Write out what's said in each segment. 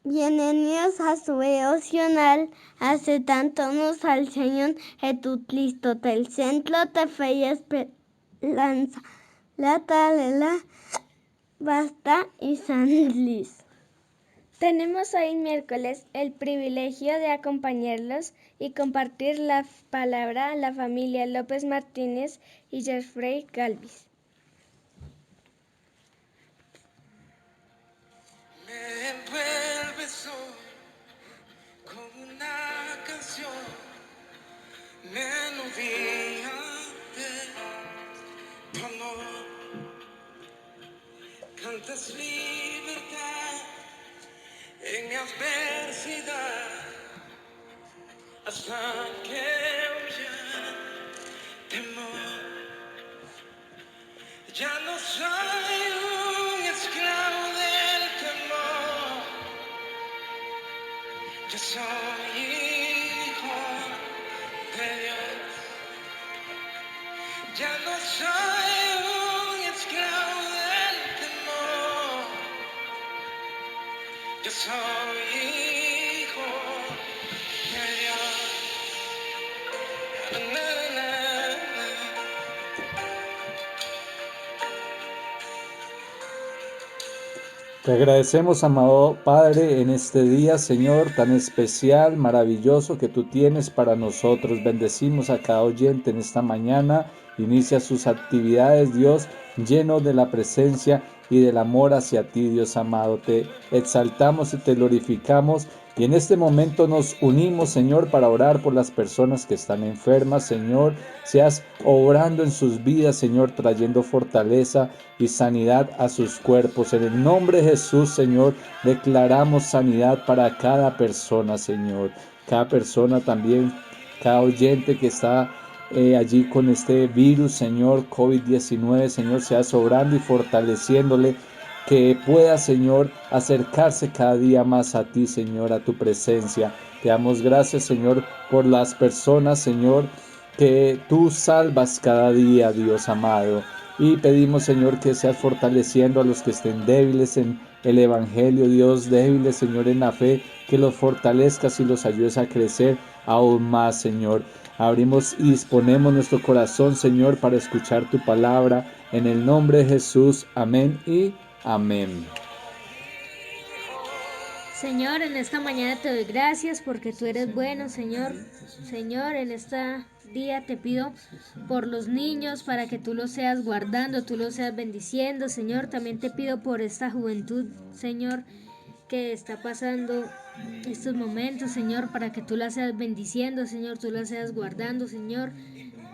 Bienvenidos a su devocional. Aceptándonos al Señor Jesucristo del Centro de Fe y Esperanza. La talela basta y San Luis. Tenemos hoy miércoles el privilegio de acompañarlos y compartir la palabra a la familia López Martínez y Jeffrey Galvis. Me envuelves hoy con una canción, melodía de tu amor. Cantas libertad en mi adversidad, hasta que huya temor. Ya no soy un esclavo del temor, yo soy hijo de Dios. Ya no soy un esclavo del temor, yo soy hijo de Dios. Na, na, na, na. Te agradecemos, amado Padre, en este día, Señor, tan especial, maravilloso que tú tienes para nosotros. Bendecimos a cada oyente en esta mañana. Inicia sus actividades, Dios, lleno de la presencia y del amor hacia ti, Dios amado. Te exaltamos y te glorificamos. Y en este momento nos unimos, Señor, para orar por las personas que están enfermas, Señor. Seas obrando en sus vidas, Señor, trayendo fortaleza y sanidad a sus cuerpos. En el nombre de Jesús, Señor, declaramos sanidad para cada persona, Señor. Cada persona también, cada oyente que está allí con este virus, Señor, COVID-19, Señor, seas obrando y fortaleciéndole, que pueda, Señor, acercarse cada día más a ti, Señor, a tu presencia. Te damos gracias, Señor, por las personas, Señor, que tú salvas cada día, Dios amado. Y pedimos, Señor, que seas fortaleciendo a los que estén débiles en el Evangelio, Dios, débiles, Señor, en la fe, que los fortalezcas y los ayudes a crecer aún más, Señor. Abrimos y disponemos nuestro corazón, Señor, para escuchar tu palabra. En el nombre de Jesús, amén y amén. Señor, en esta mañana te doy gracias porque tú eres bueno, Señor. Señor, en este día te pido por los niños para que tú los seas guardando, tú los seas bendiciendo, Señor. También te pido por esta juventud, Señor, que está pasando estos momentos, Señor, para que tú la seas bendiciendo, Señor, tú la seas guardando, Señor.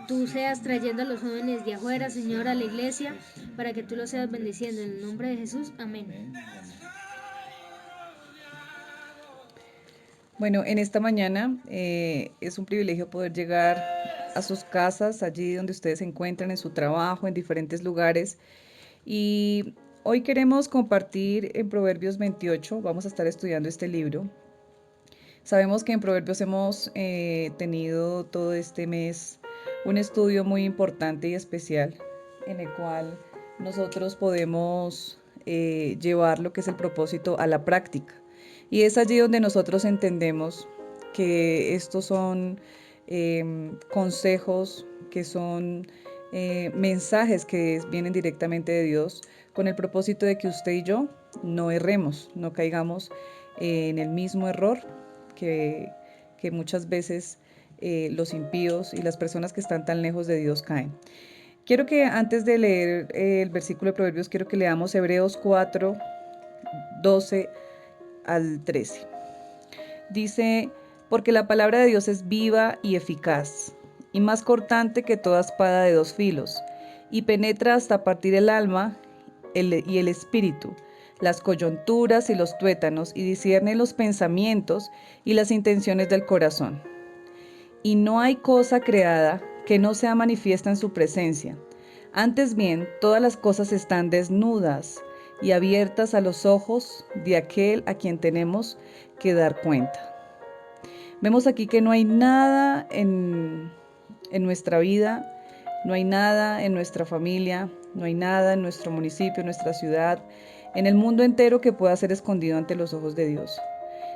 Tú seas trayendo a los jóvenes de afuera, Señor, a la iglesia, para que tú los seas bendiciendo. En el nombre de Jesús, amén. Bueno, en esta mañana es un privilegio poder llegar a sus casas, allí donde ustedes se encuentran, en su trabajo, en diferentes lugares. Y hoy queremos compartir en Proverbios 28, vamos a estar estudiando este libro. Sabemos que en Proverbios hemos tenido todo este mes un estudio muy importante y especial en el cual nosotros podemos llevar lo que es el propósito a la práctica. Y es allí donde nosotros entendemos que estos son consejos, que son mensajes que vienen directamente de Dios, con el propósito de que usted y yo no erremos, no caigamos en el mismo error que muchas veces los impíos y las personas que están tan lejos de Dios caen. Quiero que antes de leer el versículo de Proverbios, quiero que leamos Hebreos 4, 12 al 13. Dice, porque la palabra de Dios es viva y eficaz, y más cortante que toda espada de dos filos, y penetra hasta partir el alma y el espíritu, las coyunturas y los tuétanos, y discierne los pensamientos y las intenciones del corazón. Y no hay cosa creada que no sea manifiesta en su presencia. Antes bien, todas las cosas están desnudas y abiertas a los ojos de aquel a quien tenemos que dar cuenta. Vemos aquí que no hay nada en nuestra vida, no hay nada en nuestra familia, no hay nada en nuestro municipio, en nuestra ciudad, en el mundo entero que pueda ser escondido ante los ojos de Dios.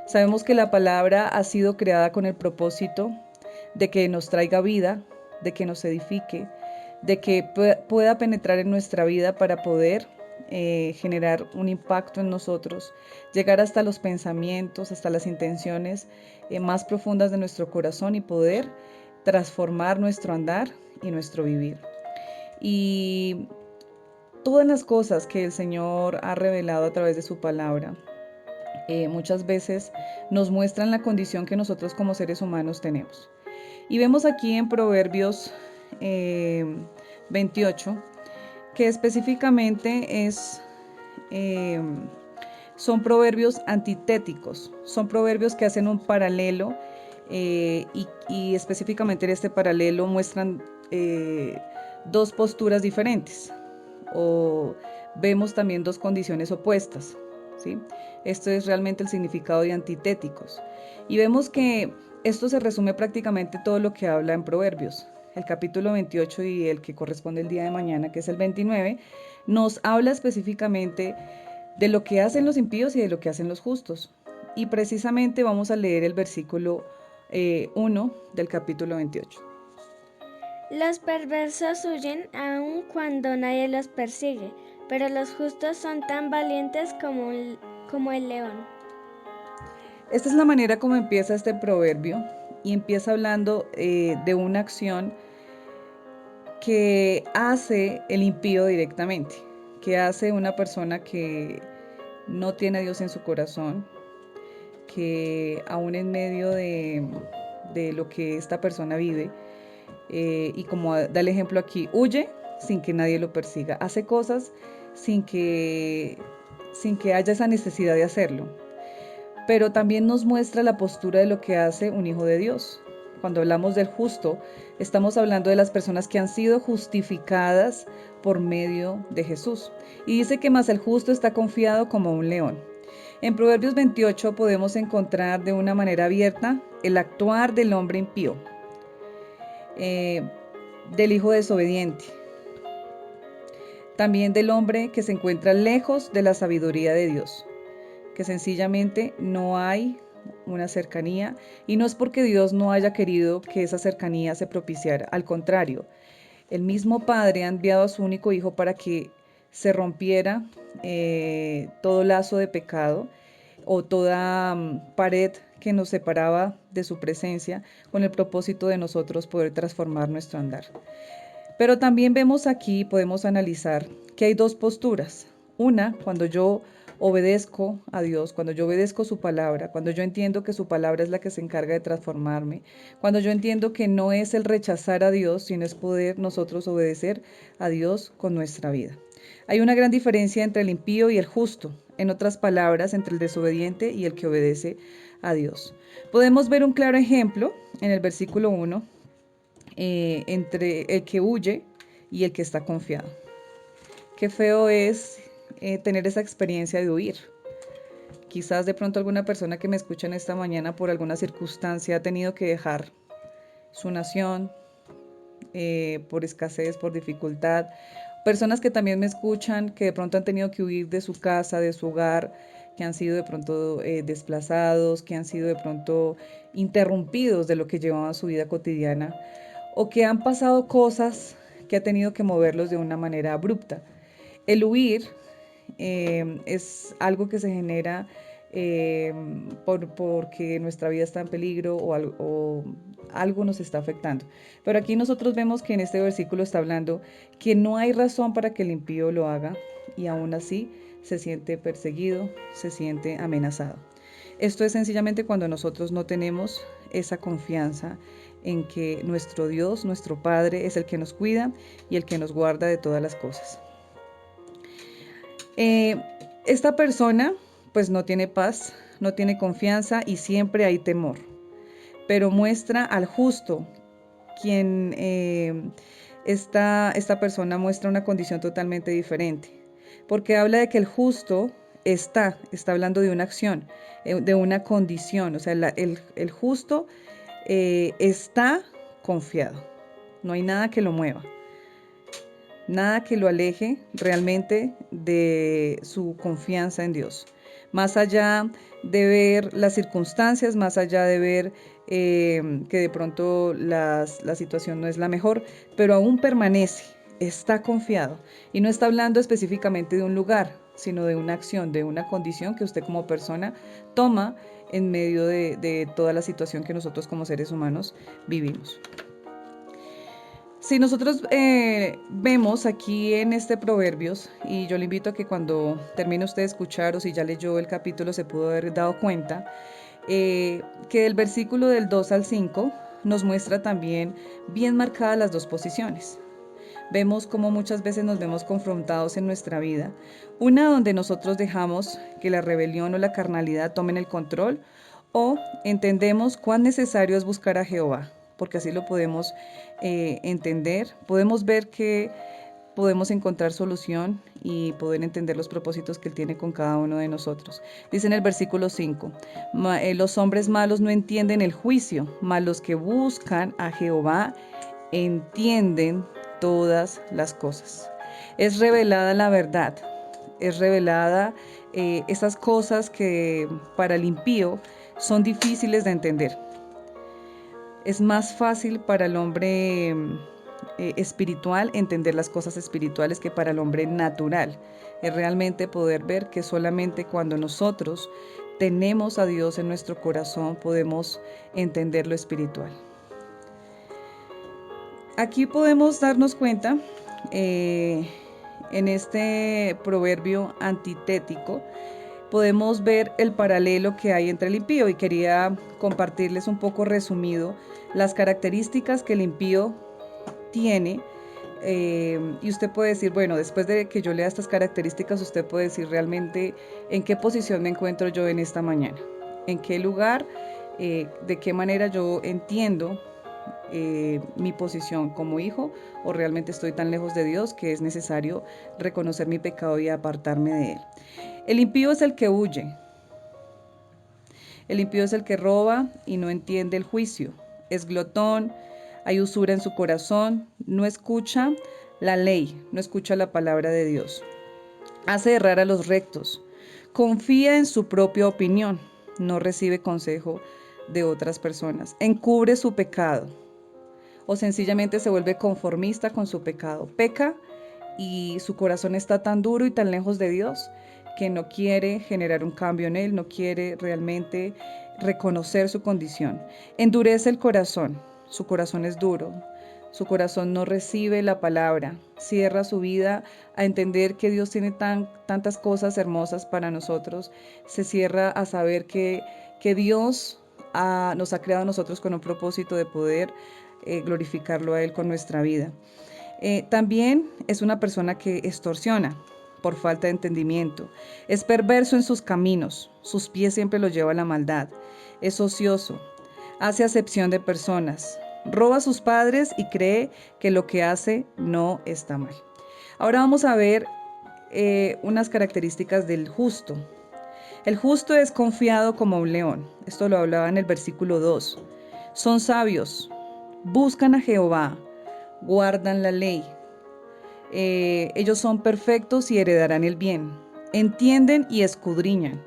Sabemos que la palabra ha sido creada con el propósito de que nos traiga vida, de que nos edifique, de que pueda penetrar en nuestra vida para poder generar un impacto en nosotros, llegar hasta los pensamientos, hasta las intenciones más profundas de nuestro corazón y poder transformar nuestro andar y nuestro vivir. Y todas las cosas que el Señor ha revelado a través de su palabra, muchas veces nos muestran la condición que nosotros como seres humanos tenemos. Y vemos aquí en Proverbios 28 que específicamente son proverbios antitéticos, son proverbios que hacen un paralelo y específicamente en este paralelo muestran dos posturas diferentes o vemos también dos condiciones opuestas, ¿sí? Esto es realmente el significado de antitéticos. Y vemos que esto se resume prácticamente todo lo que habla en Proverbios. El capítulo 28 y el que corresponde el día de mañana, que es el 29, nos habla específicamente de lo que hacen los impíos y de lo que hacen los justos. Y precisamente vamos a leer el versículo 1 del capítulo 28. Los perversos huyen aun cuando nadie los persigue, pero los justos son tan valientes como el león. Esta es la manera como empieza este proverbio y empieza hablando de una acción que hace el impío directamente, que hace una persona que no tiene a Dios en su corazón, que aún en medio de lo que esta persona vive, y como da el ejemplo aquí, huye sin que nadie lo persiga, hace cosas sin que haya esa necesidad de hacerlo. Pero también nos muestra la postura de lo que hace un hijo de Dios. Cuando hablamos del justo, estamos hablando de las personas que han sido justificadas por medio de Jesús. Y dice que más el justo está confiado como un león. En Proverbios 28 podemos encontrar de una manera abierta el actuar del hombre impío, del hijo desobediente, también del hombre que se encuentra lejos de la sabiduría de Dios, que sencillamente no hay una cercanía, y no es porque Dios no haya querido que esa cercanía se propiciara, al contrario, el mismo Padre ha enviado a su único Hijo para que se rompiera todo lazo de pecado o toda pared que nos separaba de su presencia, con el propósito de nosotros poder transformar nuestro andar. Pero también vemos aquí, podemos analizar que hay dos posturas. Una, cuando yo obedezco a Dios, cuando yo obedezco su palabra, cuando yo entiendo que su palabra es la que se encarga de transformarme, cuando yo entiendo que no es el rechazar a Dios, sino es poder nosotros obedecer a Dios con nuestra vida. Hay una gran diferencia entre el impío y el justo, en otras palabras, entre el desobediente y el que obedece a Dios. Podemos ver un claro ejemplo en el versículo 1, entre el que huye y el que está confiado. Qué feo es tener esa experiencia de huir. Quizás de pronto alguna persona que me escucha en esta mañana por alguna circunstancia ha tenido que dejar su nación por escasez, por dificultad. Personas que también me escuchan que de pronto han tenido que huir de su casa, de su hogar, que han sido de pronto desplazados, que han sido de pronto interrumpidos de lo que llevaban su vida cotidiana, o que han pasado cosas que ha tenido que moverlos de una manera abrupta. El huir es algo que se genera porque nuestra vida está en peligro o algo nos está afectando. Pero aquí nosotros vemos que en este versículo está hablando que no hay razón para que el impío lo haga y aún así se siente perseguido, se siente amenazado. Esto es sencillamente cuando nosotros no tenemos esa confianza en que nuestro Dios, nuestro Padre, es el que nos cuida y el que nos guarda de todas las cosas. Esta persona pues no tiene paz, no tiene confianza y siempre hay temor, pero muestra al justo, quien esta persona muestra una condición totalmente diferente, porque habla de que el justo está hablando de una acción, de una condición, o sea, el justo está confiado, no hay nada que lo mueva. Nada que lo aleje realmente de su confianza en Dios. Más allá de ver las circunstancias, más allá de ver que de pronto la situación no es la mejor, pero aún permanece, está confiado. Y no está hablando específicamente de un lugar, sino de una acción, de una condición que usted como persona toma en medio de toda la situación que nosotros como seres humanos vivimos. Si nosotros vemos aquí en este Proverbios, y yo le invito a que cuando termine usted de escuchar o si ya leyó el capítulo se pudo haber dado cuenta, que el versículo del 2 al 5 nos muestra también bien marcadas las dos posiciones. Vemos cómo muchas veces nos vemos confrontados en nuestra vida. Una donde nosotros dejamos que la rebelión o la carnalidad tomen el control, o entendemos cuán necesario es buscar a Jehová, porque así lo podemos entender. Podemos ver que podemos encontrar solución y poder entender los propósitos que Él tiene con cada uno de nosotros. Dice en el versículo 5, los hombres malos no entienden el juicio, mas los que buscan a Jehová entienden todas las cosas. Es revelada la verdad, es revelada esas cosas que para el impío son difíciles de entender. Es más fácil para el hombre espiritual entender las cosas espirituales que para el hombre natural. Es realmente poder ver que solamente cuando nosotros tenemos a Dios en nuestro corazón podemos entender lo espiritual. Aquí podemos darnos cuenta en este proverbio antitético, podemos ver el paralelo que hay entre el impío, y quería compartirles un poco resumido las características que el impío tiene, y usted puede decir, bueno, después de que yo lea estas características, usted puede decir realmente en qué posición me encuentro yo en esta mañana, en qué lugar, de qué manera yo entiendo mi posición como hijo, o realmente estoy tan lejos de Dios que es necesario reconocer mi pecado y apartarme de Él. El impío es el que huye. El impío es el que roba y no entiende el juicio. Es glotón, hay usura en su corazón, no escucha la ley, no escucha la palabra de Dios. Hace errar a los rectos, confía en su propia opinión, no recibe consejo de otras personas, encubre su pecado o sencillamente se vuelve conformista con su pecado. Peca y su corazón está tan duro y tan lejos de Dios que no quiere generar un cambio en él, no quiere realmente reconocer su condición. Endurece el corazón, su corazón es duro, su corazón no recibe la palabra, cierra su vida a entender que Dios tiene tantas cosas hermosas para nosotros, se cierra a saber que Dios nos ha creado a nosotros con un propósito de poder glorificarlo a Él con nuestra vida. También es una persona que extorsiona por falta de entendimiento. Es perverso en sus caminos, sus pies siempre los lleva a la maldad. Es ocioso, hace acepción de personas, roba a sus padres y cree que lo que hace no está mal. Ahora vamos a ver unas características del justo. El justo es confiado como un león. Esto lo hablaba en el versículo 2. Son sabios, buscan a Jehová, guardan la ley. Ellos son perfectos y heredarán el bien. Entienden y escudriñan.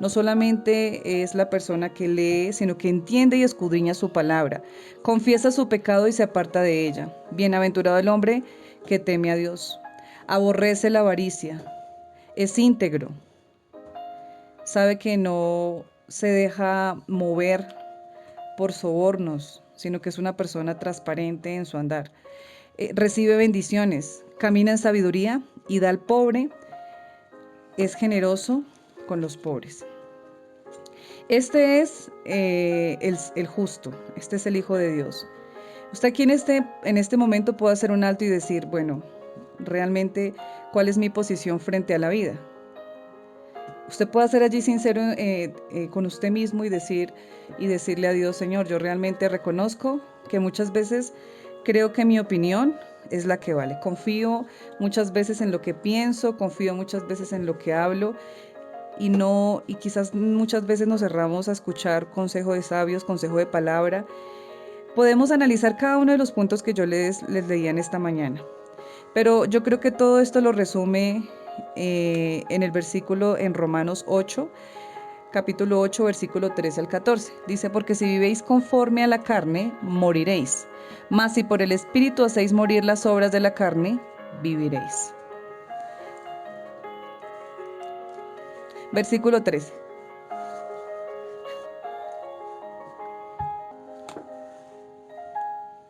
No solamente es la persona que lee, sino que entiende y escudriña su palabra. Confiesa su pecado y se aparta de ella. Bienaventurado el hombre que teme a Dios. Aborrece la avaricia. Es íntegro. Sabe que no se deja mover por sobornos, sino que es una persona transparente en su andar. Recibe bendiciones, camina en sabiduría y da al pobre, es generoso con los pobres. Este es el justo, este es el Hijo de Dios. Usted aquí en este momento puede hacer un alto y decir, bueno, realmente, ¿cuál es mi posición frente a la vida? Usted puede ser allí sincero con usted mismo y decirle a Dios, Señor, yo realmente reconozco que muchas veces creo que mi opinión es la que vale. Confío muchas veces en lo que pienso, confío muchas veces en lo que hablo y quizás muchas veces nos cerramos a escuchar consejo de sabios, consejo de palabra. Podemos analizar cada uno de los puntos que yo les leía en esta mañana. Pero yo creo que todo esto lo resume en el versículo en Romanos 8, capítulo 8, versículo 13 al 14. Dice, porque si vivéis conforme a la carne, moriréis. Mas si por el Espíritu hacéis morir las obras de la carne, viviréis. Versículo 13.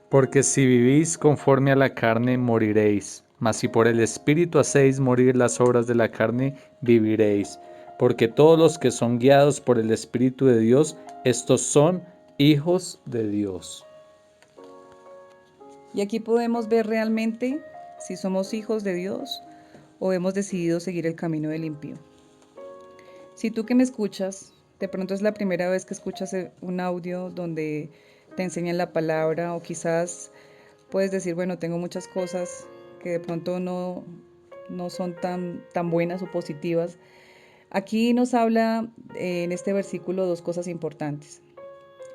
Porque si vivís conforme a la carne, moriréis. Mas si por el Espíritu hacéis morir las obras de la carne, viviréis. Porque todos los que son guiados por el Espíritu de Dios, estos son hijos de Dios. Y aquí podemos ver realmente si somos hijos de Dios o hemos decidido seguir el camino del impío. Si tú que me escuchas, de pronto es la primera vez que escuchas un audio donde te enseñan la palabra, o quizás puedes decir, bueno, tengo muchas cosas que de pronto no son tan buenas o positivas. Aquí nos habla en este versículo dos cosas importantes.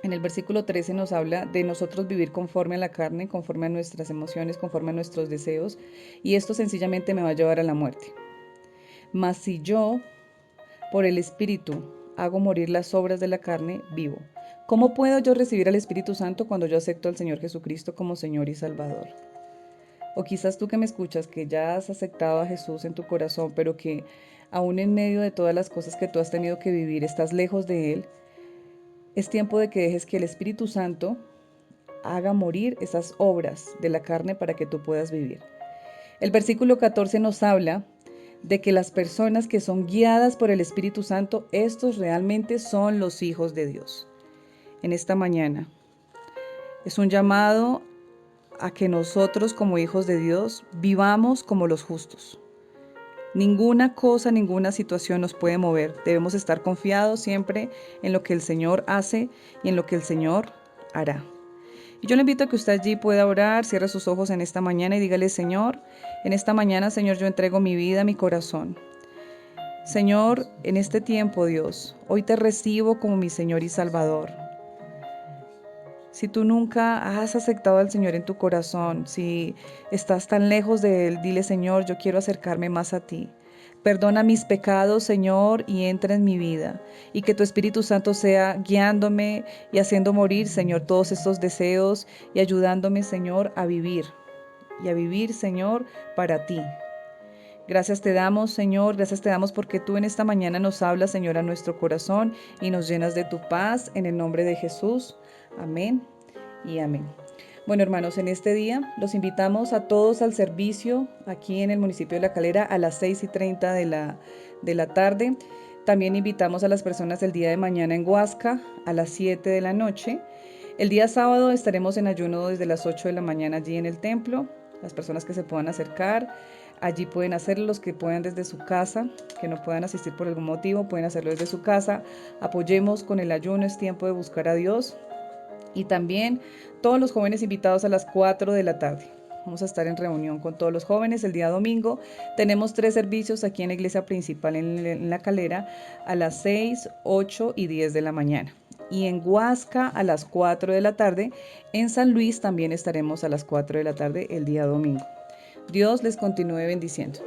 En el versículo 13 nos habla de nosotros vivir conforme a la carne, conforme a nuestras emociones, conforme a nuestros deseos, y esto sencillamente me va a llevar a la muerte. Mas si yo, por el Espíritu, hago morir las obras de la carne, vivo. ¿Cómo puedo yo recibir al Espíritu Santo cuando yo acepto al Señor Jesucristo como Señor y Salvador? O quizás tú que me escuchas, que ya has aceptado a Jesús en tu corazón, pero que aún en medio de todas las cosas que tú has tenido que vivir, estás lejos de Él. Es tiempo de que dejes que el Espíritu Santo haga morir esas obras de la carne para que tú puedas vivir. El versículo 14 nos habla de que las personas que son guiadas por el Espíritu Santo, estos realmente son los hijos de Dios. En esta mañana es un llamado a que nosotros como hijos de Dios vivamos como los justos. Ninguna cosa, ninguna situación nos puede mover. Debemos estar confiados siempre en lo que el Señor hace y en lo que el Señor hará. Y yo le invito a que usted allí pueda orar, cierre sus ojos en esta mañana y dígale, Señor, en esta mañana, Señor, yo entrego mi vida, mi corazón. Señor, en este tiempo, Dios, hoy te recibo como mi Señor y Salvador. Si tú nunca has aceptado al Señor en tu corazón, si estás tan lejos de Él, dile, Señor, yo quiero acercarme más a ti. Perdona mis pecados, Señor, y entra en mi vida. Y que tu Espíritu Santo sea guiándome y haciendo morir, Señor, todos estos deseos y ayudándome, Señor, a vivir. Y a vivir, Señor, para ti. Gracias te damos, Señor, gracias te damos porque tú en esta mañana nos hablas, Señor, a nuestro corazón y nos llenas de tu paz en el nombre de Jesús. Amén y amén. Bueno, hermanos, en este día los invitamos a todos al servicio aquí en el municipio de La Calera a las 6:30 de la tarde. También invitamos a las personas el día de mañana en Huasca a las 7 de la noche. El día sábado estaremos en ayuno desde las 8 de la mañana allí en el templo. Las personas que se puedan acercar, allí pueden hacerlo, los que puedan desde su casa, que no puedan asistir por algún motivo, pueden hacerlo desde su casa. Apoyemos con el ayuno, es tiempo de buscar a Dios. Y también todos los jóvenes invitados a las 4 de la tarde. Vamos a estar en reunión con todos los jóvenes el día domingo. Tenemos 3 servicios aquí en la iglesia principal en La Calera a las 6, 8 y 10 de la mañana. Y en Huasca a las 4 de la tarde. En San Luis también estaremos a las 4 de la tarde el día domingo. Dios les continúe bendiciendo.